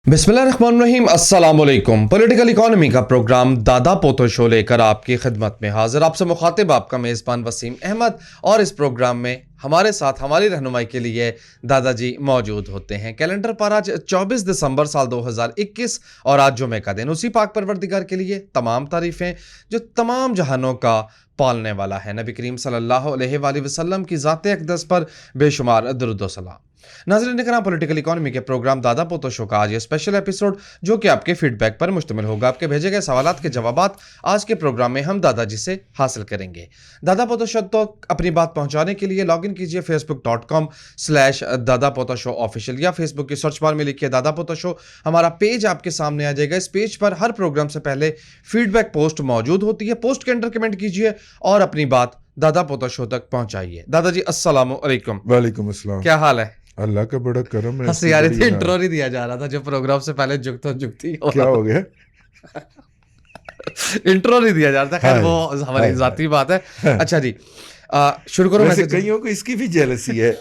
बिस्मिल्लाहिर्रहमानिर्रहीम, अस्सलाम वालेकुम। पॉलिटिकल इकोनॉमी का प्रोग्राम दादा पोतो शो लेकर आपकी खिदमत में हाजिर। आपसे मुखातिब आपका मेज़बान वसीम अहमद। और इस प्रोग्राम में हमारे साथ हमारी रहनुमाई के लिए दादाजी मौजूद होते हैं। कैलेंडर पर आज 24 दिसंबर साल 2021 और आज जुमे का दिन। उसी पाक परवरदिगार के लिए तमाम तारीफ़ें जो तमाम जहानों का पालने वाला है। नबी करीम सल्लल्लाहु अलैहि वसल्लम की ज़ात अक़दस पर बेशुमार दुरूद व सलाम। नाज़रीन इकराम, पॉलिटिकल इकोनॉमी के प्रोग्राम दादा पोतो शो का आज ये स्पेशल एपिसोड जो कि आपके फीडबैक पर मुश्तमिल होगा। आपके भेजे गए सवालात के जवाबात आज के प्रोग्राम में हम दादाजी से हासिल करेंगे। दादा पोतो शो तक अपनी बात पहुंचाने के लिए लॉगिन कीजिए facebook.com/दादा पोतो शो ऑफिशियल या फेसबुक की सर्च बार में लिखिए दादा पोतो शो। हमारा पेज आपके सामने आ जाएगा। इस पेज पर हर प्रोग्राम से पहले फीडबैक पोस्ट मौजूद होती है। पोस्ट के अंदर कमेंट कीजिए और अपनी बात दादा पोतो शो तक पहुंचाइए। दादाजी अस्सलाम वालेकुम। वालेकुम अस्सलाम। क्या हाल है? अल्लाह का बड़ा करम है। हंसी आ रही थी, इंट्रो नहीं दिया जा रहा था जो प्रोग्राम से पहले जुगती क्या हो गया? इंट्रो नहीं दिया जा रहा था। खैर वो हमारी जाती बात है। अच्छा जी, शुरू करो। वैसे कईयों को इसकी भी जेलसी है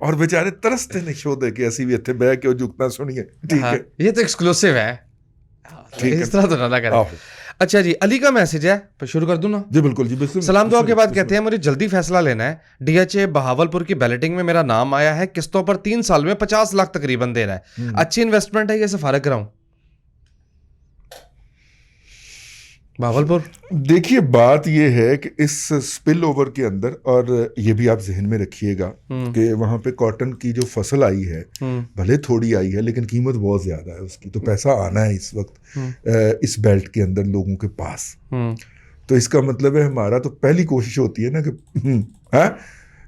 और बेचारे तरसते ने शो दे के ਅਸੀਂ ਵੀ ਇੱਥੇ ਬਹਿ ਕੇ ਉਹ जुगता सुनिए। ठीक है, ये तो एक्सक्लूसिव है। इस तरह तो ना करें। अच्छा जी, अली का मैसेज है, शुरू कर दूं ना? जी बिल्कुल जी बिल्कुल। सलाम दुआ के बाद कहते हैं मुझे जल्दी फैसला लेना है। डीएचए बहावलपुर की बैलेटिंग में मेरा नाम आया है। किस्तों पर 3 साल में 50 लाख तकरीबन देना है। अच्छी इन्वेस्टमेंट है या सिफारिश कराऊं? बहावलपुर देखिए, बात यह है कि इस स्पिल ओवर के अंदर, और ये भी आप जहन में रखिएगा कि वहाँ पे कॉटन की जो फसल आई है भले थोड़ी आई है लेकिन कीमत बहुत ज़्यादा है उसकी, तो पैसा आना है इस वक्त इस बेल्ट के अंदर लोगों के पास। तो इसका मतलब है हमारा तो पहली कोशिश होती है ना कि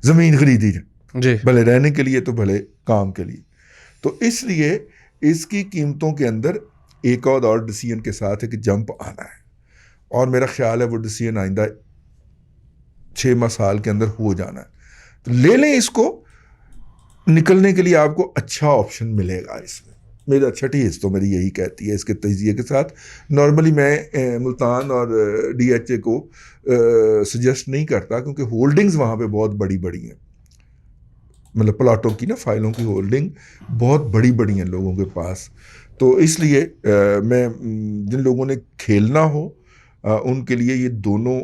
ज़मीन खरीदी जाए, भले रहने के लिए तो भले काम के लिए। तो इसलिए इसकी कीमतों के अंदर एक और डिसीजन के साथ एक जंप आना है और मेरा ख्याल है वो डिसीजन आइंदा 6 माह साल के अंदर हो जाना है। तो ले लें इसको, निकलने के लिए आपको अच्छा ऑप्शन मिलेगा इसमें। मेरा छठी हिस्स तो मेरी यही कहती है इसके तजिए के साथ। नॉर्मली मैं मुल्तान और डीएचए को सजेस्ट नहीं करता क्योंकि होल्डिंग्स वहाँ पे बहुत बड़ी बड़ी हैं, मतलब प्लाटों की ना, फाइलों की होल्डिंग बहुत बड़ी बड़ी हैं लोगों के पास। तो इसलिए मैं जिन लोगों ने खेलना हो उनके लिए ये दोनों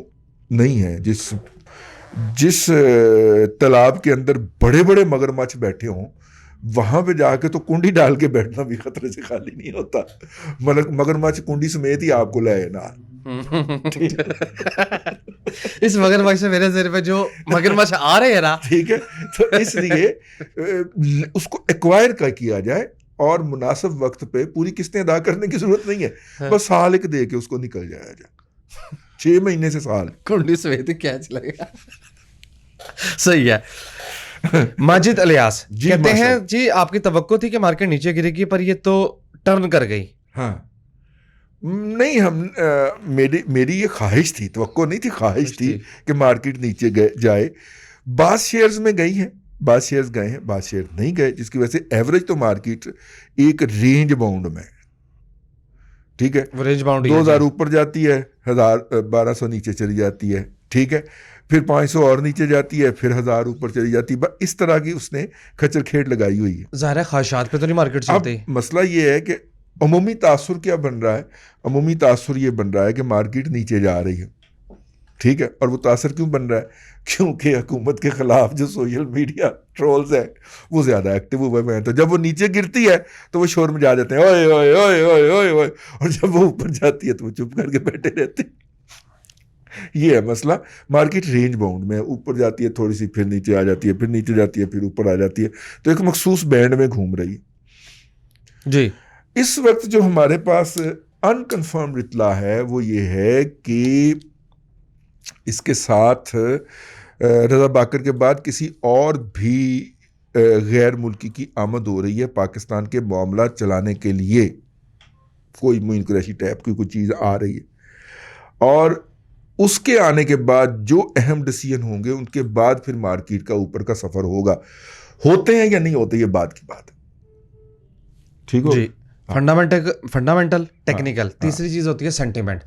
नहीं है। जिस तालाब के अंदर बड़े बड़े मगरमच्छ बैठे हों वहाँ पे जाके तो कुंडी डाल के बैठना भी खतरे से खाली नहीं होता। मगरमच्छ कुंडी समेत ही आपको ले ना। इस मगरमच्छ से मेरे सिर पे जो मगरमच्छ आ रहे हैं ना, ठीक है, तो इसलिए उसको एक्वायर किया जाए और मुनासिब वक्त पे पूरी किस्तें अदा करने की जरूरत नहीं है। बस साल एक दे के उसको निकल जाया जाए, 6 महीने से साल। कुंडी समेत क्या चलेगा? सही है। माजिद अलियास कहते हैं जी आपकी तवक्को थी कि मार्केट नीचे गिरेगी पर ये तो टर्न कर गई। हाँ नहीं, मेरी ये ख्वाहिश थी, तवक्को नहीं थी, ख्वाहिश थी कि मार्केट नीचे जाए। बास शेयर्स में गई हैं, बास शेयर्स गए हैं, बास शेयर नहीं गए, जिसकी वजह से एवरेज तो मार्केट एक रेंज बाउंड में, ठीक है, रेंज बाउंड 2000 ऊपर जाती है, 1200 नीचे चली जाती है, ठीक है, फिर 500 और नीचे जाती है, फिर 1000 ऊपर चली जाती है। इस तरह की उसने खच्चर खेट लगाई हुई है। ज़ाहिर है ख्वाहिशात पे तो नहीं मार्केट चलती। अब मसला ये है कि अमूमी तासुर क्या बन रहा है? अमूमी तासुर ये बन रहा है कि मार्केट नीचे जा रही है, ठीक है, और वो तासर क्यों बन रहा है? क्योंकि हुकूमत के खिलाफ जो सोशल मीडिया ट्रोल्स हैं वो ज़्यादा एक्टिव हुए हैं। तो जब वो नीचे गिरती है तो वो शोर मचा देते हैं, ओए ओए ओए ओए ओए ओए, और जब वो ऊपर जाती है तो वो चुप करके बैठे रहते हैं। ये है मसला। मार्केट रेंज बाउंड में ऊपर जाती है थोड़ी सी, फिर नीचे आ जाती है, फिर नीचे जाती है, फिर ऊपर आ जाती है, तो एक मखसूस बैंड में घूम रही है जी। इस वक्त जो हमारे पास अनकन्फर्म्ड इतला है वो ये है कि इसके साथ रज़ा बाकर के बाद किसी और भी गैर मुल्की की आमद हो रही है पाकिस्तान के मामला चलाने के लिए। कोई मुइन कुरैशी टाइप की कोई चीज़ आ रही है और उसके आने के बाद जो अहम डिसीजन होंगे उनके बाद फिर मार्केट का ऊपर का सफ़र होगा। होते हैं या नहीं होते ये बात की बात है, ठीक हो जी। Fundamental technical. तीसरी चीज़ होती है सेंटिमेंट।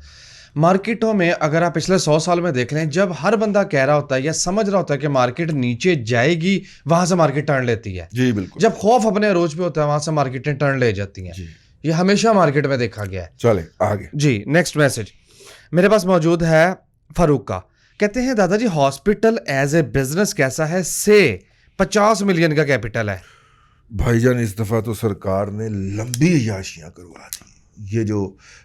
मार्केटों में अगर आप पिछले 100 साल में देख लें, जब हर बंदा कह रहा होता है या समझ रहा होता है कि मार्केट नीचे जाएगी, वहां से मार्केट टर्न लेती है। जी बिल्कुल। जब खौफ अपने अरोज पे होता है वहां से मार्केटें टर्न ले जाती हैं। ये हमेशा मार्केट में देखा गया है। चले आगे जी, नेक्स्ट मैसेज मेरे पास मौजूद है फारूक का। कहते हैं दादाजी हॉस्पिटल एज ए बिजनेस कैसा है? से 50 मिलियन का कैपिटल है। भाईजान इस दफ़ा तो सरकार ने लंबी अय्याशियाँ करवा दी। ये जो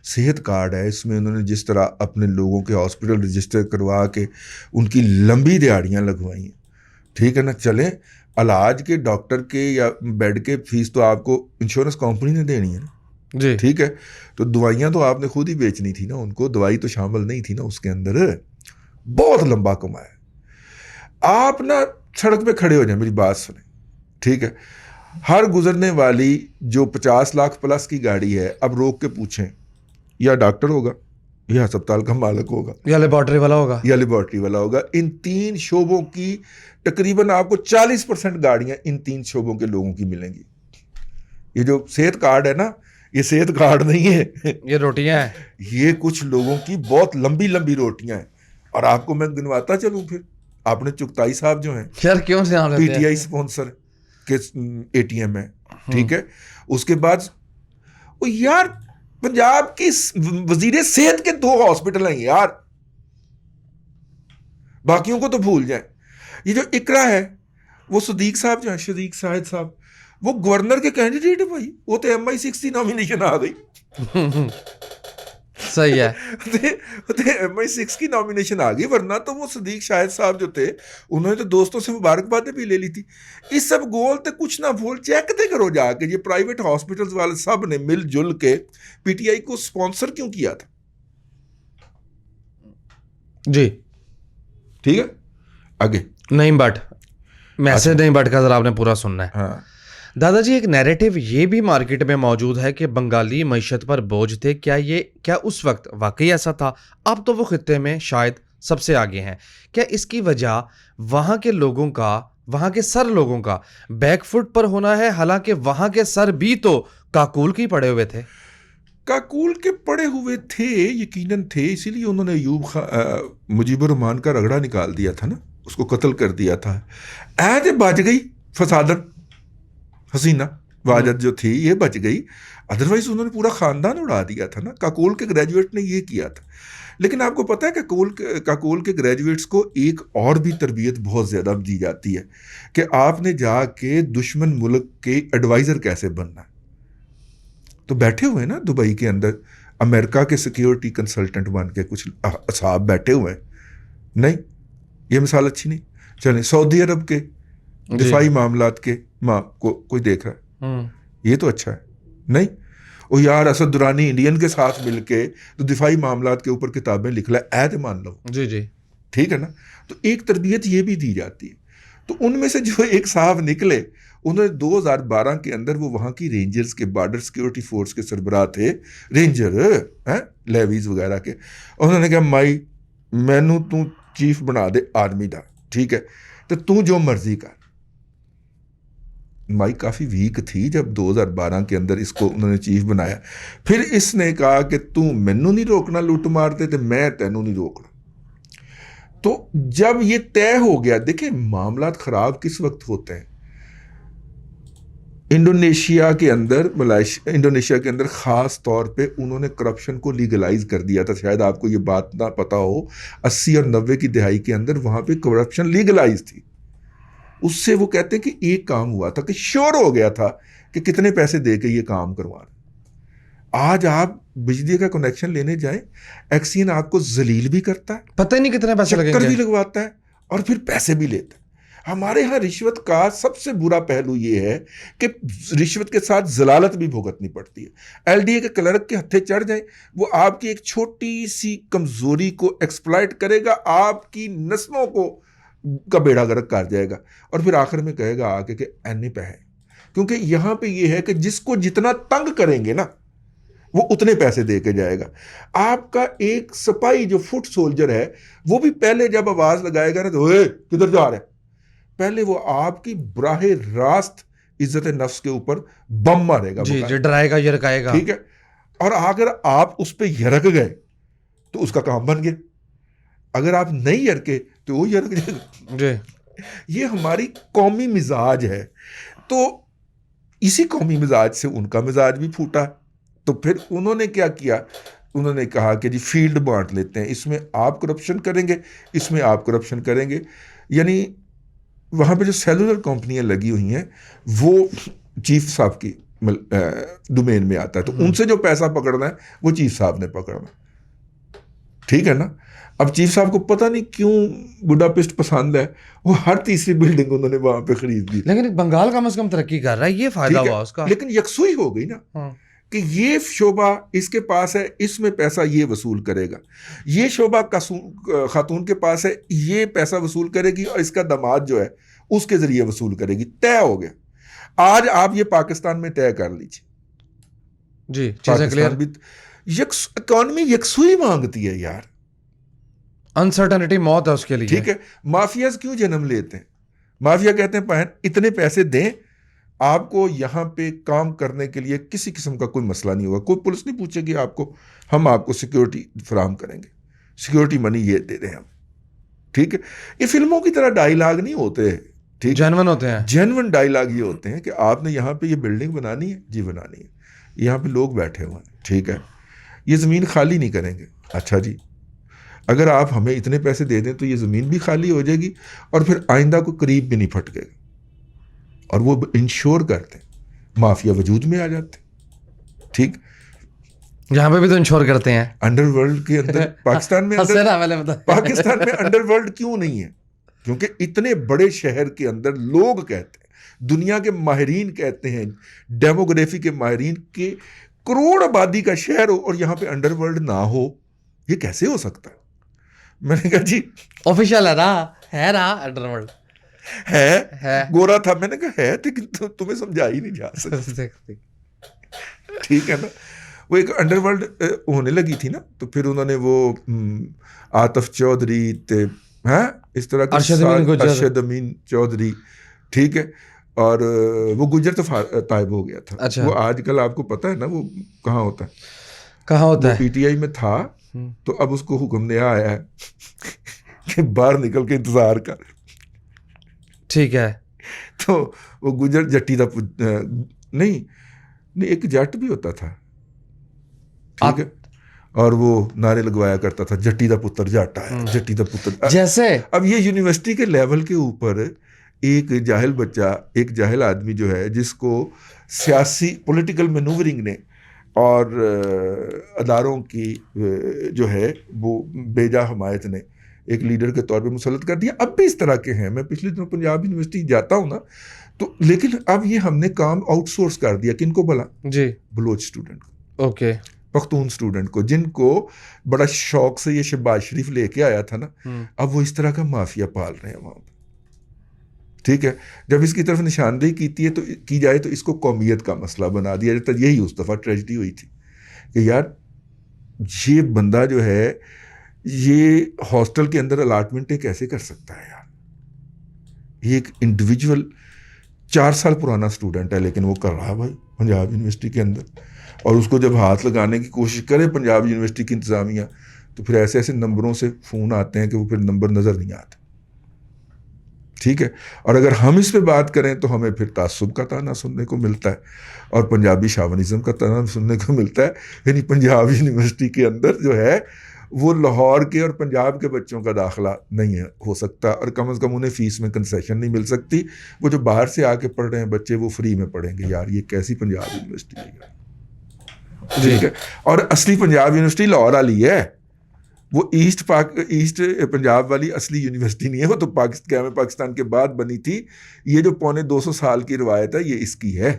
सेहत कार्ड है इसमें उन्होंने जिस तरह अपने लोगों के हॉस्पिटल रजिस्टर करवा के उनकी लंबी दिहाड़ियाँ लगवाई हैं, ठीक है ना। चलें, इलाज के डॉक्टर के या बेड के फीस तो आपको इंश्योरेंस कंपनी ने देनी है ना जी, ठीक है। तो दवाइयाँ तो आपने खुद ही बेचनी थी ना, उनको दवाई तो शामिल नहीं थी ना उसके अंदर। बहुत लंबा कमाया। आप ना सड़क पे खड़े हो जाए, मेरी बात सुने, ठीक है। हर गुजरने वाली जो 50 लाख प्लस की गाड़ी है, अब रोक के पूछें, या डॉक्टर होगा, या अस्पताल का मालिक होगा, या लेबोरेटरी वाला होगा, या लेबोरेटरी वाला होगा। इन तीन शोबों की तकरीबन आपको 40% गाड़ियां इन तीन शोबों के लोगों की मिलेंगी। ये जो सेहत कार्ड है ना, ये सेहत कार्ड नहीं है, ये रोटियां हैं। ये कुछ लोगों की बहुत लंबी लंबी रोटियां हैं। और आपको मैं गिनवाता चलूं, फिर आपने चुगताई साहब जो हैं, यार क्यों से नाम लेते हैं? पीटीआई स्पॉन्सर के एटीएम है, ठीक है। उसके बाद ओ यार, पंजाब की वजीर सेहत के 2 हॉस्पिटल हैं यार, बाकियों को तो भूल जाए। ये जो इकरा है, वो सदीक साहब जो है, सदीक साहिद साहब, वो गवर्नर के कैंडिडेट है भाई। वो तो MI6 की नॉमिनेशन आ गई। सही है। MI6 की नॉमिनेशन आ गई, वरना तो वो सदीक शाहिद साहब जो थे, उन्होंने तो दोस्तों से मुबारकबादें भी ले ली थी। इस सब गोल ते कुछ ना भूल, चेक ते करो जाके, ये प्राइवेट हॉस्पिटल्स वाले सब ने मिलजुल के पीटीआई को स्पॉन्सर क्यों किया था। जी, ठीक है, आगे नहीं बट मैसेज नहीं बट का जरा आपने पूरा सुनना है। हाँ, दादाजी एक नैरेटिव ये भी मार्केट में मौजूद है कि बंगाली मईशत पर बोझ थे। क्या उस वक्त वाकई ऐसा था? अब तो वो खित्ते में शायद सबसे आगे हैं। क्या इसकी वजह वहाँ के लोगों का, वहाँ के सर लोगों का बैकफुट पर होना है? हालांकि वहाँ के सर भी तो काकूल के ही पड़े हुए थे। काकूल के पड़े हुए थे, यकीनन थे, इसीलिए उन्होंने मुजीबुर रहमान का रगड़ा निकाल दिया था ना, उसको कत्ल कर दिया था। ऐसे बच गई फसादन हसीना वाजद जो थी, ये बच गई, अदरवाइज उन्होंने पूरा खानदान उड़ा दिया था ना। काकोल के ग्रेजुएट ने ये किया था। लेकिन आपको पता है काकोल के ग्रेजुएट्स को एक और भी तरबियत बहुत ज़्यादा दी जाती है कि आपने जाके दुश्मन मुल्क के एडवाइज़र कैसे बनना है। तो बैठे हुए ना दुबई के अंदर अमेरिका के सिक्योरिटी कंसल्टेंट बन के कुछ साहब बैठे हुए हैं। नहीं, ये मिसाल अच्छी नहीं। चलें, सऊदी अरब के दिफाई मामलात के कोई देख रहा है, ये तो अच्छा है। नहीं, ओ यार, असद दुरानी इंडियन के साथ मिलके तो दिफाई मामलात के ऊपर किताबें लिख ला, ऐसे मान लो। जी जी, ठीक है ना। तो एक तरबियत ये भी दी जाती है। तो उनमें से जो एक साहब निकले, उन्होंने 2012 के अंदर, वो वहाँ की रेंजर्स के, बॉर्डर सिक्योरिटी फोर्स के सरबराह थे, रेंजर हैं लेवीज वगैरह के। उन्होंने कहा, माई मैनू तू चीफ बना दे आर्मी का, ठीक है, तो तू जो मर्जी कर। माई काफ़ी वीक थी जब 2012 के अंदर इसको उन्होंने चीफ बनाया। फिर इसने कहा कि तू मैनू नहीं रोकना लुट मारते, तो मैं तैनू नहीं रोकना। तो जब ये तय हो गया, देखिए मामलात खराब किस वक्त होते हैं। इंडोनेशिया के अंदर ख़ास तौर पे उन्होंने करप्शन को लीगलाइज कर दिया था। शायद आपको ये बात ना पता हो, 80 और 90 की दहाई के अंदर वहाँ पे करप्शन लीगलाइज थी। उससे वो कहते हैं कि एक काम हुआ था कि श्योर हो गया था कि कितने पैसे दे के ये काम करवाना। आज आप बिजली का कनेक्शन लेने जाएं, एक्सियन आपको जलील भी करता है, पता ही नहीं कितने पैसे लगेंगे, चक्कर भी लगवाता है और फिर पैसे भी लेता है। हमारे यहाँ रिश्वत का सबसे बुरा पहलू ये है कि रिश्वत के साथ जलालत भी भुगतनी पड़ती है। एलडीए के क्लर्क के हत्थे चढ़ जाए, वो आपकी एक छोटी सी कमजोरी को एक्सप्लॉइट करेगा, आपकी नस्लों को का बेड़ा गर्क कर जाएगा और फिर आखिर में कहेगा आके कि एने पे है। क्योंकि यहाँ पे ये है कि जिसको जितना तंग करेंगे ना, वो उतने पैसे दे के जाएगा। आपका एक सिपाही जो फुट सोल्जर है, वो भी पहले जब आवाज लगाएगा ना, तो किधर जा रहे हैं, पहले वो आपकी बराहे रास्त इज्जत नफ्स के ऊपर बम मारेगा, जी जी, डराएगा, यरकाएगा, ठीक है। और अगर आप उस पर यरक गए तो उसका काम बन गया, अगर आप नहीं यरके तो वो यरक जाएगा जी। ये हमारी कौमी मिजाज है। तो इसी कौमी मिजाज से उनका मिजाज भी फूटा। तो फिर उन्होंने क्या किया, उन्होंने कहा कि जी फील्ड बांट लेते हैं, इसमें आप करप्शन करेंगे, इसमें आप करप्शन करेंगे। यानी वहाँ पे जो सेलुलर कंपनियां लगी हुई हैं वो चीफ साहब की डोमेन में आता है, तो उनसे जो पैसा पकड़ना है वो चीफ साहब ने पकड़ना, ठीक है ना। अब चीफ साहब को पता नहीं क्यों बुडापेस्ट पसंद है, वो हर तीसरी बिल्डिंग उन्होंने वहां पे खरीद दी। लेकिन बंगाल कम से कम तरक्की कर रहा है, ये फायदा हुआ उसका। लेकिन यकसुई हो गई ना, कि ये शोबा इसके पास है, इसमें पैसा ये वसूल करेगा, ये शोबा खातून के पास है, ये पैसा वसूल करेगी, और इसका दामाद जो है उसके जरिए वसूल करेगी। तय हो गया। आज आप ये पाकिस्तान में तय कर लीजिए जी, चीजें क्लियर। भी इकॉनमी यकसुई मांगती है यार, अनसर्टेनिटी मौत है उसके लिए। ठीक है। माफियाज क्यों जन्म लेते हैं? माफिया कहते हैं बहन इतने पैसे दें, आपको यहां पे काम करने के लिए किसी किस्म का कोई मसला नहीं होगा, कोई पुलिस नहीं पूछेगी आपको, हम आपको सिक्योरिटी फराहम करेंगे, सिक्योरिटी मनी ये दे दें हम, ठीक है। ये फिल्मों की तरह डायलॉग नहीं होते, ठीक, जेन्युइन होते हैं। जेन्युइन डायलॉग ये होते हैं कि आपने यहाँ पे ये बिल्डिंग बनानी है जी, बनानी है, यहाँ पे लोग बैठे हुए हैं, ठीक है, ये ज़मीन खाली नहीं करेंगे, अच्छा जी, अगर आप हमें इतने पैसे दे दें तो ये ज़मीन भी खाली हो जाएगी और फिर आइंदा को करीब भी नहीं फटकेगा। और वो इंश्योर करते हैं, माफिया वजूद में आ जाते हैं, ठीक। यहाँ पे भी तो इंश्योर करते हैं अंडरवर्ल्ड के अंदर पाकिस्तान में पाकिस्तान में अंडरवर्ल्ड क्यों नहीं है? क्योंकि इतने बड़े शहर के अंदर लोग कहते हैं, दुनिया के माहिरीन कहते हैं, डेमोग्राफी के माहिरीन, के करोड़ आबादी का शहर हो और यहाँ पे अंडरवर्ल्ड ना हो, ये कैसे हो सकता है? मैंने कहा जी ऑफिशियल है रहा अंडरवर्ल्ड है गोरा था, मैंने कहा है, लेकिन तुम्हें समझा ही नहीं जा सकता, ठीक है ना। वो एक अंडरवर्ल्ड होने लगी थी ना, तो फिर उन्होंने वो आतिफ चौधरी इस तरह के अरशद अमीन चौधरी, ठीक है, और वो गुजर तो तायब हो गया था। अच्छा। वो आजकल आपको पता है ना वो कहाँ होता है, कहाँ होता है? पीटीआई में था, तो अब उसको हुक्म नया आया है कि बाहर निकल के इंतजार कर, ठीक है। तो वो गुजर जट्टी का नहीं एक जट भी होता था, ठीक है, और वो नारे लगवाया करता था, जट्टी दा पुत्र जट आया, जट्टी दा पुत्र। जैसे अब ये यूनिवर्सिटी के लेवल के ऊपर एक जाहिल बच्चा, एक जाहिल आदमी जो है, जिसको सियासी पॉलिटिकल मैनूवरिंग ने और अदारों की जो है वो बेजा हमायत ने एक लीडर के तौर पे मुसल्लत कर दिया। अब भी इस तरह के हैं, मैं पिछले दिनों पंजाब यूनिवर्सिटी जाता हूँ ना, तो लेकिन अब ये हमने काम आउटसोर्स कर दिया, किनको भला? जी, बलोच स्टूडेंट को, ओके, पख्तून स्टूडेंट को, जिनको बड़ा शौक से ये शहबाज शरीफ लेके आया था ना, अब वो इस तरह का माफिया पाल रहे हैं वहाँ पर, ठीक है। जब इसकी तरफ निशानदेही की जाए तो इसको कौमियत का मसला बना दिया जाता। यही उस दफ़ा ट्रेजिडी हुई थी कि यार ये बंदा जो है ये हॉस्टल के अंदर अलाटमेंटें कैसे कर सकता है यार? ये एक इंडिविजुअल 4 साल पुराना स्टूडेंट है, लेकिन वो कर रहा है भाई पंजाब यूनिवर्सिटी के अंदर, और उसको जब हाथ लगाने की कोशिश करे पंजाब यूनिवर्सिटी की इंतज़ामिया, तो फिर ऐसे ऐसे नंबरों से फ़ोन आते हैं कि वो फिर नंबर नज़र नहीं आते, ठीक है। और अगर हम इस पे बात करें तो हमें फिर तासुब का ताना सुनने को मिलता है और पंजाबी शावनिज़म का ताना सुनने को मिलता है। यानी पंजाब यूनिवर्सिटी के अंदर जो है वो लाहौर के और पंजाब के बच्चों का दाखिला नहीं हो सकता, और कम से कम उन्हें फ़ीस में कंसेशन नहीं मिल सकती। वो जो बाहर से आके पढ़ रहे हैं बच्चे, वो फ्री में पढ़ेंगे। यार ये कैसी पंजाब यूनिवर्सिटी है, ठीक है। और असली पंजाब यूनिवर्सिटी लाहौर वाली है, वो ईस्ट पंजाब वाली असली यूनिवर्सिटी नहीं है, वो तो पाकिस्तान के बाद बनी थी। ये जो 250 साल की रवायत है, ये इसकी है,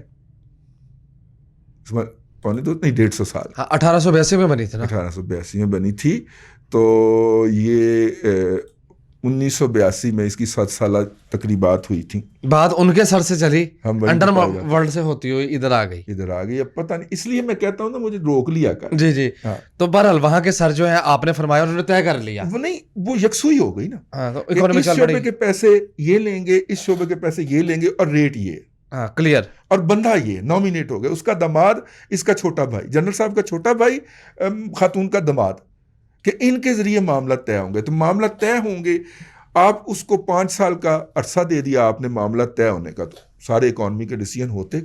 150 साल, 1882 में बनी थी ना, 1882 में बनी थी। तो ये 1982 में इसकी 7 साल तकरीबात हुई थी। बात उनके सर से चली, अंडर वर्ल्ड से होती हुई इधर आ गई। अब पता नहीं, इसलिए मैं कहता हूँ ना, मुझे रोक लिया कर। जी जी, हाँ। तो बहरहाल वहां के सर जो है आपने फरमाया, उन्होंने तय कर लिया, वो नहीं, वो यकसुई हो गई ना। हाँ, तो इस शोबे के पैसे ये लेंगे, इस शोबे के पैसे ये लेंगे, और रेट ये, हाँ, क्लियर। और बंदा ये नॉमिनेट हो गया, उसका दामाद, इसका छोटा भाई, जनरल साहब का छोटा भाई, खातून का दामाद, कि इनके जरिए मामला तय होंगे। तो मामला तय होंगे, आप उसको 5 साल का अरसा दे दिया आपने मामला तय होने का, तो सारे इकॉनमी के डिसीजन होते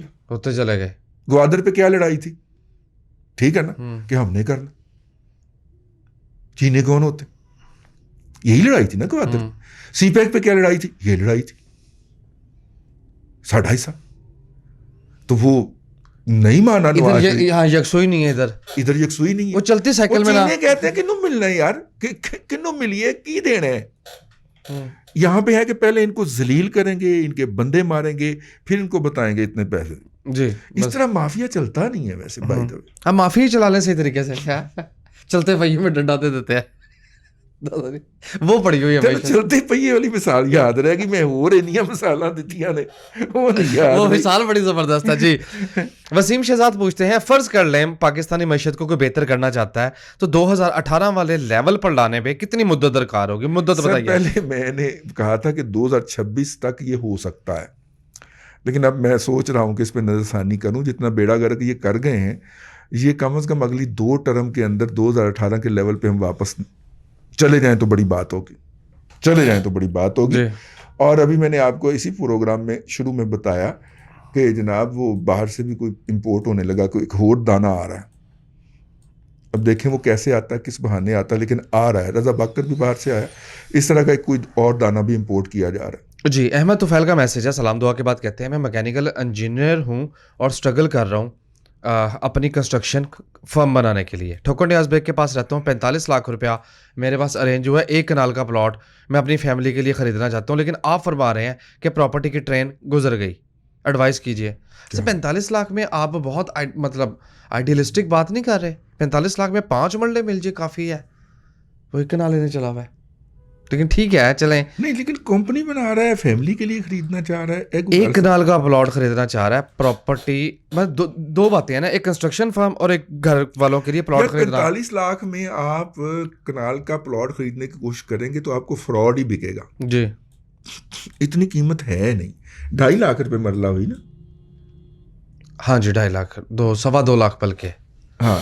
चले गए। ग्वादर पे क्या लड़ाई थी? ठीक है ना, कि हमने करना। चीने कौन होते? यही लड़ाई थी ना क्वार्टर। सीपैक पे क्या लड़ाई थी? ये लड़ाई थी, 2.5 साल। तो वो नहीं माना नवाज शरीफ। यहाँ यकसुई नहीं है, इधर यकसुई नहीं है। वो चलती साइकिल में ना कहते हैं किन्नू मिलना है यार, किन्नू मिलिए की देना है। यहाँ पे है कि पहले इनको जलील करेंगे, इनके बंदे मारेंगे, फिर इनको बताएंगे इतने पैसे जी। इस तरह माफिया चलता नहीं है वैसे बाय द वे। हम माफिया चला लें सही तरीके से, चलते पहिए में डंडा दे देते हैं दादाजी, वो पड़ी हुई है। चलते पहिए वाली मिसाल याद रहेगी, मैं हो रही मसाला दितिया ने, वो मिसाल बड़ी जबरदस्त है जी। वसीम शहजाद पूछते हैं, फर्ज कर लें पाकिस्तानी मईशत को कोई बेहतर करना चाहता है तो 2018 वाले लेवल पर लाने पे कितनी मुद्दत दरकार होगी? मुद्दत बताइए। पहले मैंने कहा था कि 2026 तक ये हो सकता है, लेकिन अब मैं सोच रहा हूं कि इस पर नजरसानी करूं। जितना बेड़ा गर्क ये कर गए हैं, ये कम से कम अगली 2 टर्म के अंदर 2018 के लेवल पे हम वापस चले जाएं तो बड़ी बात होगी। और अभी मैंने आपको इसी प्रोग्राम में शुरू में बताया कि जनाब वो बाहर से भी कोई इंपोर्ट होने लगा, कोई एक और दाना आ रहा है। अब देखें वो कैसे आता है, किस बहाने आता है, लेकिन आ रहा है। रजा बाकर भी बाहर से आया, इस तरह का कोई और दाना भी इंपोर्ट किया जा रहा है जी। अहमद तुफैल का मैसेज है, सलाम दुआ के बाद कहते हैं, मैं मैकेनिकल इंजीनियर हूँ और स्ट्रगल कर रहा हूँ अपनी कंस्ट्रक्शन फर्म बनाने के लिए। ठोकर नियाज बेग के पास रहता हूँ, 45 लाख रुपया मेरे पास अरेंज हुआ है, 1 कनाल का प्लॉट मैं अपनी फैमिली के लिए ख़रीदना चाहता हूँ, लेकिन आप फरमा रहे हैं कि प्रॉपर्टी की ट्रेन गुजर गई, एडवाइस कीजिए। 45 लाख में आप बहुत मतलब आइडियलिस्टिक बात नहीं कर रहे? 45 लाख में 5 मरले मिल जाए काफ़ी है, वो 1 कनाल लेने चला हुआ है। लेकिन ठीक है चलें, नहीं लेकिन कंपनी बना रहा है, फैमिली के लिए खरीदना चाह रहा है, 1 कनाल का प्लॉट खरीदना चाह रहा है, प्रॉपर्टी मतलब दो बातें हैं ना, एक कंस्ट्रक्शन फर्म और एक घर वालों के लिए प्लॉट खरीदना। 45 लाख में आप कनाल का प्लॉट खरीदने की कोशिश करेंगे तो आपको फ्रॉड ही बिकेगा जी। इतनी कीमत है नहीं। 2.5 लाख रुपए मरला हुई ना? हाँ जी, 2.5 लाख, 2.25 लाख बल्कि, हाँ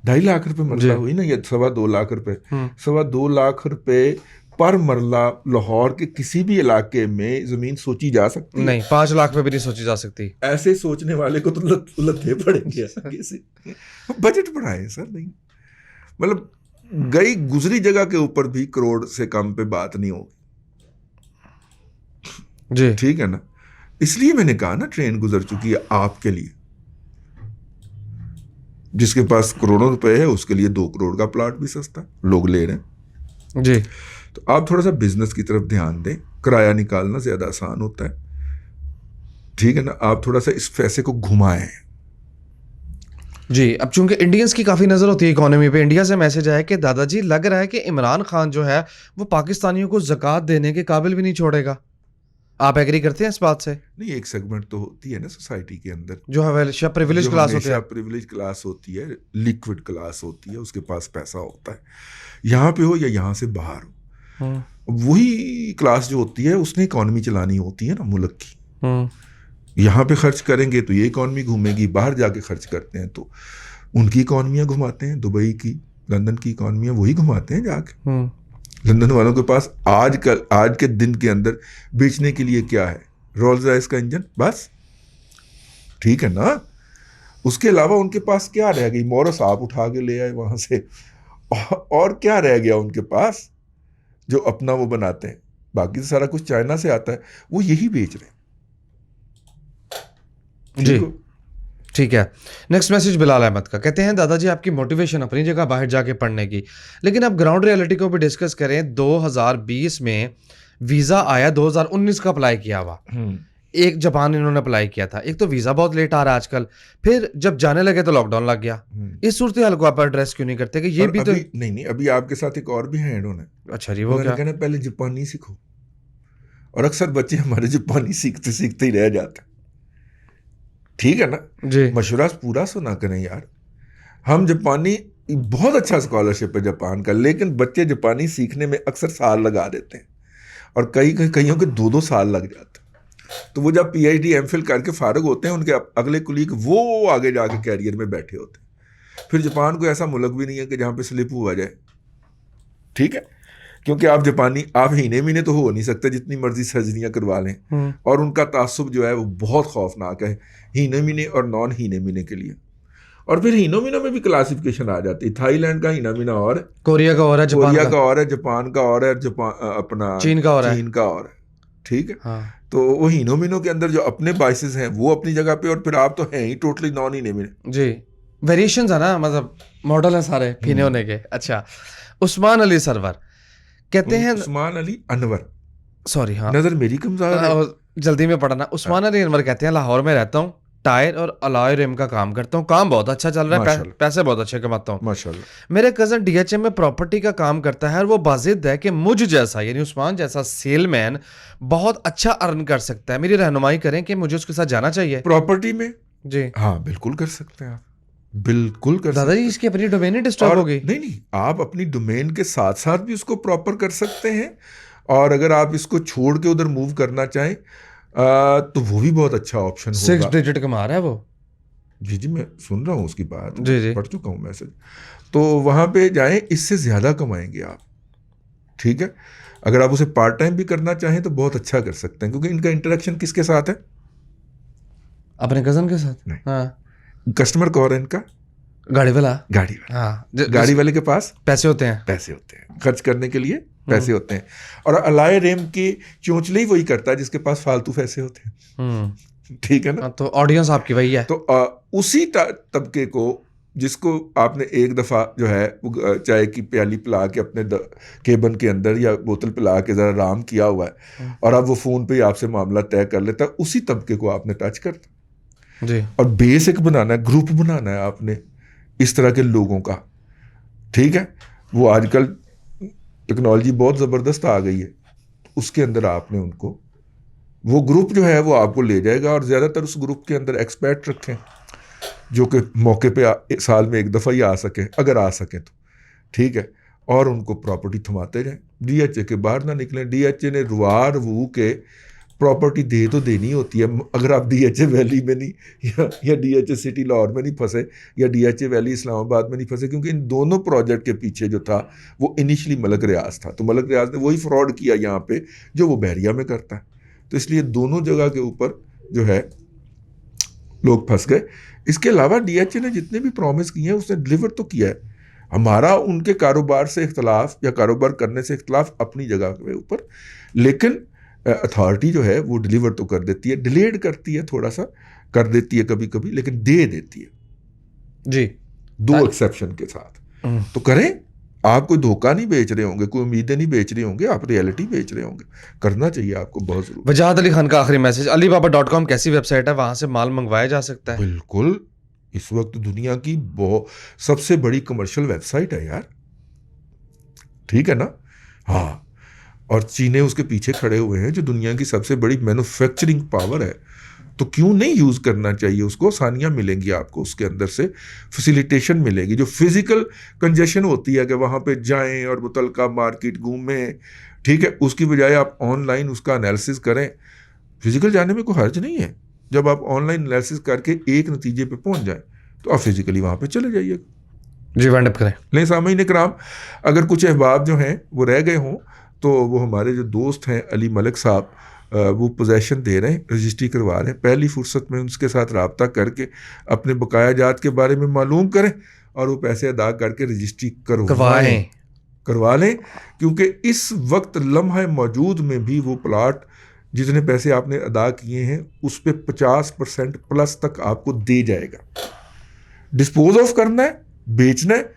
2.5 लाख रुपए मरला हुई ना, या 2.25 लाख रुपए। 2.25 लाख रुपए पर मरला लाहौर के किसी भी इलाके में जमीन सोची जा सकती है? नहीं, 5 लाख पे भी नहीं सोची जा सकती। ऐसे सोचने वाले को तो लत्थे पड़ेंगे बजट बढ़ाए सर। नहीं मतलब गई गुजरी जगह के ऊपर भी करोड़ से कम पे बात नहीं होगी जी, ठीक है ना। इसलिए मैंने कहा ना ट्रेन गुजर चुकी है आपके लिए। जिसके पास करोड़ों रुपए है उसके लिए 2 करोड़ का प्लॉट भी सस्ता लोग ले रहे हैं जी। तो आप थोड़ा सा बिजनेस की तरफ ध्यान दें। किराया निकालना ज्यादा आसान होता है, ठीक है ना। आप थोड़ा सा इस पैसे को घुमाएं जी। अब चूंकि इंडियंस की काफ़ी नज़र होती है इकोनॉमी पे, इंडिया से मैसेज आया कि दादाजी लग रहा है कि इमरान खान जो है वो पाकिस्तानियों को ज़कात देने के काबिल भी नहीं छोड़ेगा। आप एग्री करते हैं इस बात से? नहीं, एक सेगमेंट तो होती है ना सोसाइटी के अंदर जो हमेशा प्रिविलेज क्लास होती है, प्रिविलेज क्लास होती है, लिक्विड क्लास होती है, उसके पास पैसा होता है, यहाँ पे हो या यहाँ से बाहर हो। वही क्लास जो होती है उसने इकॉनमी चलानी होती है ना मुल्क की। यहाँ पे खर्च करेंगे तो ये इकॉनमी घूमेगी, बाहर जाके खर्च करते हैं तो उनकी इकॉनमियाँ घुमाते हैं, दुबई की, लंदन की इकॉनमियाँ वही घुमाते हैं जाके। लंदन वालों के पास आज के दिन के अंदर बेचने के लिए क्या है? रोल्स रॉयस का इंजन बस, ठीक है ना। उसके अलावा उनके पास क्या रह गई? मोरस आप उठा के ले आए वहां से, और क्या रह गया उनके पास जो अपना वो बनाते हैं? बाकी तो सारा कुछ चाइना से आता है, वो यही बेच रहे हैं जी। ठीक है। नेक्स्ट मैसेज बिलाल अहमद का, कहते हैं दादाजी आपकी मोटिवेशन अपनी जगह बाहर जाके पढ़ने की, लेकिन अब ग्राउंड रियलिटी को भी डिस्कस करें। 2020 में वीज़ा आया, 2019 का अप्लाई किया हुआ, एक जापान इन्होंने अप्लाई किया था। एक तो वीज़ा बहुत लेट आ रहा है आजकल, फिर जब जाने लगे तो लॉकडाउन लग गया। इस सूरत हाल को आप एड्रेस क्यों नहीं करते कि ये भी तो नहीं, अभी आपके साथ एक और भी है इन्होंने। अच्छा जी, वो क्या कहना पहले जापानी सीखो, और अक्सर बच्चे हमारे जापानी सीखते सीखते ही रह जाते, ठीक है ना जी। मशवरा पूरा सुना करें यार। हम जापानी, बहुत अच्छा स्कॉलरशिप है जापान का, लेकिन बच्चे जापानी सीखने में अक्सर साल लगा देते हैं, और कईयों के 2-2 साल लग जाते हैं। तो वो जब PhD MPhil करके फारग होते हैं, उनके अगले कुलीग वो आगे जाके कैरियर में बैठे होते हैं। फिर जापान को ऐसा मुल्क भी नहीं है कि जहाँ पे स्लिप हुआ जाए, ठीक है। क्योंकि आप जापानी, आप हीने तो हो नहीं सकते, जितनी मर्जी सर्जरियां करवा लें, और उनका तासुब जो है वो बहुत खौफनाक है हीने मीने और नॉन हीने मीने के लिए। और फिर हीनो मीनो में भी क्लासिफिकेशन आ जाती है। थाईलैंड का हीना मीना और है, कोरिया का और है, जापान कोरिया का का और है, जापान का और है, अपना चीन का और है। चीन का और है। ठीक है, हाँ तो वो हीनो मीनो के अंदर जो अपने बाइसेस हैं वो अपनी जगह पे, और फिर आप तो हैं ही टोटली नॉन हीनो मीनो। जी, वेरिएशंस है ना, मतलब मॉडल है सारे फीने होने के। अच्छा, उस्मान अली सरवर कहते हैं, उस्मान अली अनवर, सॉरी हाँ नजर मेरी कमजोर है। जल्दी में पढ़ना। उस्मान अली अनवर कहते हैं, लाहौर में रहता हूँ, टायर और अलॉय रिम का काम करता हूँ, काम बहुत अच्छा चल रहा है, माशाल्लाह। पैसे बहुत अच्छे कमाता हूँ। माशाल्लाह। मेरे कजन डीएचएम में प्रॉपर्टी का काम करता है और वो बाजिद है कि मुझ जैसा यानी उस्मान जैसा सेलमैन बहुत अच्छा अर्न कर सकता है। मेरी रहनुमाई करें कि मुझे उसके साथ जाना चाहिए। प्रॉपर्टी में जी हाँ बिल्कुल कर सकते हैं आप, बिल्कुल कर सकते दादाजी, हैं। इसकी अपनी डोमेन ही डिस्टर्ब और हो गई। नहीं नहीं, आप अपनी डोमेन के साथ साथ भी उसको प्रॉपर कर सकते हैं, और अगर आप इसको छोड़ के उधर मूव करना चाहें तो वो भी बहुत अच्छा ऑप्शन 6 होगा। डिजिट कमा रहा है वो। जी जी, मैं सुन रहा हूँ उसकी बात, जी जी पढ़ चुका हूँ मैसेज। तो वहाँ पे जाएं, इससे ज़्यादा कमाएंगे आप। ठीक है, अगर आप उसे पार्ट टाइम भी करना चाहें तो बहुत अच्छा कर सकते हैं, क्योंकि इनका इंटरेक्शन किसके साथ है? अपने कजन के साथ। नहीं, हाँ, कस्टमर कौन है इनका? गाड़ी वाला। गाड़ी वाला। हाँ, गाड़ी वाले के पास पैसे होते हैं। पैसे होते हैं, खर्च करने के लिए पैसे होते हैं, और अलाय रेम की चोंचले ही वही करता है जिसके पास फालतू पैसे होते हैं। ठीक है ना? तो ऑडियंस आपकी वही है। तो उसी तबके को, जिसको आपने एक दफ़ा जो है चाय की प्याली पिला के अपने केबन के अंदर या बोतल पिला के ज़रा आराम किया हुआ है, और अब वो फ़ोन पे ही आपसे मामला तय कर लेता है, उसी तबके को आपने टच करना जी। और बेसिक बनाना है, ग्रुप बनाना है आपने इस तरह के लोगों का। ठीक है, वो आजकल टेक्नोलॉजी बहुत ज़बरदस्त आ गई है, उसके अंदर आपने उनको, वो ग्रुप जो है वो आपको ले जाएगा, और ज़्यादातर उस ग्रुप के अंदर एक्सपर्ट रखें जो कि मौके पे साल में एक दफ़ा ही आ सके, अगर आ सके तो। ठीक है, और उनको प्रॉपर्टी थमाते जाएं, डीएचए के बाहर ना निकलें। डीएचए ने रुआ रवू के प्रॉपर्टी दे तो देनी होती है, अगर आप डीएचए वैली में नहीं या डीएचए सिटी लाहौर में नहीं फंसे, या डीएचए वैली इस्लामाबाद में नहीं फंसे, क्योंकि इन दोनों प्रोजेक्ट के पीछे जो था वो इनिशियली मलक रियाज था, तो मलक रियाज ने वही फ्रॉड किया यहाँ पे जो वो बहरिया में करता है। तो इसलिए दोनों जगह के ऊपर जो है लोग फंस गए। इसके अलावा डीएचए ने जितने भी प्रॉमिस किए हैं उसने डिलीवर तो किया है। हमारा उनके कारोबार से इख्तलाफ या कारोबार करने से इख्तलाफ अपनी जगह के ऊपर, लेकिन अथॉरिटी जो है वो डिलीवर तो कर देती है, डिलेड करती है, थोड़ा सा कर देती है कभी कभी, लेकिन दे देती है जी, 2 एक्सेप्शन के साथ। तो करें, आप कोई धोखा नहीं बेच रहे होंगे, कोई उम्मीदें नहीं बेच रहे होंगे, आप रियलिटी बेच रहे होंगे। करना चाहिए आपको, बहुत जरूरी। वजाहत अली खान का आखिरी मैसेज, alibaba.com कैसी वेबसाइट है, वहां से माल मंगवाया जा सकता है? बिल्कुल, इस वक्त दुनिया की बहुत सबसे बड़ी कमर्शियल वेबसाइट है यार। ठीक है ना? हाँ, और चीने उसके पीछे खड़े हुए हैं जो दुनिया की सबसे बड़ी मैन्युफैक्चरिंग पावर है, तो क्यों नहीं यूज़ करना चाहिए उसको। आसानियाँ मिलेंगी आपको, उसके अंदर से फैसिलिटेशन मिलेगी। जो फिजिकल कंजेशन होती है कि वहाँ पे जाएं और मुतलका मार्केट घूमें, ठीक है, उसकी बजाय आप ऑनलाइन उसका एनालिसिस करें। फिजिकल जाने में कोई हर्ज नहीं है, जब आप ऑनलाइन एनालिसिस करके एक नतीजे पे पहुँच जाएं तो आप फिजिकली वहाँ पे चले जाइए। जी, वाइंड अप करें। नहीं सामीन कराम, अगर कुछ अहबाब जो हैं वो रह गए हों तो वो हमारे जो दोस्त हैं अली मलिक साहब, वो पोजेसन दे रहे हैं, रजिस्ट्री करवा रहे हैं। पहली फुर्सत में उसके साथ रब्ता करके अपने बकाया जात के बारे में मालूम करें और वो पैसे अदा करके रजिस्ट्री करवा लें, क्योंकि इस वक्त लम्हा मौजूद में भी वो प्लाट जितने पैसे आपने अदा किए हैं उस पर 50% प्लस तक आपको दे जाएगा। डिस्पोज ऑफ करना है, बेचना है,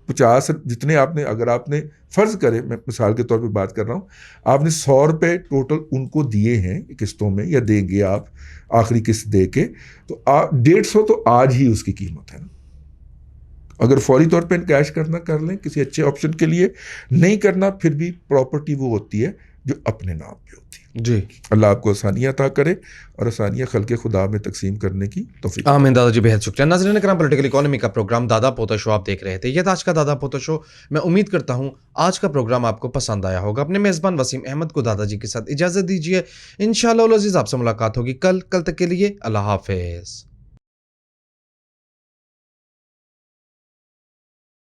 50 जितने आपने, अगर आपने फ़र्ज़ करें, मैं मिसाल के तौर पे बात कर रहा हूँ, आपने 100 रुपये टोटल उनको दिए हैं किस्तों में, या देंगे आप आखिरी किस्त दे के, तो 150 तो आज ही उसकी कीमत है ना। अगर फौरी तौर पे कैश करना कर लें किसी अच्छे ऑप्शन के लिए, नहीं करना फिर भी प्रॉपर्टी वो होती है जो अपने नाम पे होती है। जी, अल्लाह आपको आसानियाँ अता करे और आसानियाँ खल्क़े खुदा में तकसीम करने की तौफीक। आमीन दादाजी, बेहद शुक्रिया। नाज़रीन करम, पॉलिटिकल इकोनॉमी का प्रोग्राम दादा पोता शो आप देख रहे थे। यह था आज का दादा पोता शो। मैं उम्मीद करता हूँ आज का प्रोग्राम आपको पसंद आया होगा। अपने मेज़बान वसीम अहमद को दादाजी के साथ इजाज़त दीजिए। इंशाअल्लाह अज़ीज़ आपसे मुलाकात होगी कल तक के लिए अल्लाह हाफ़िज़।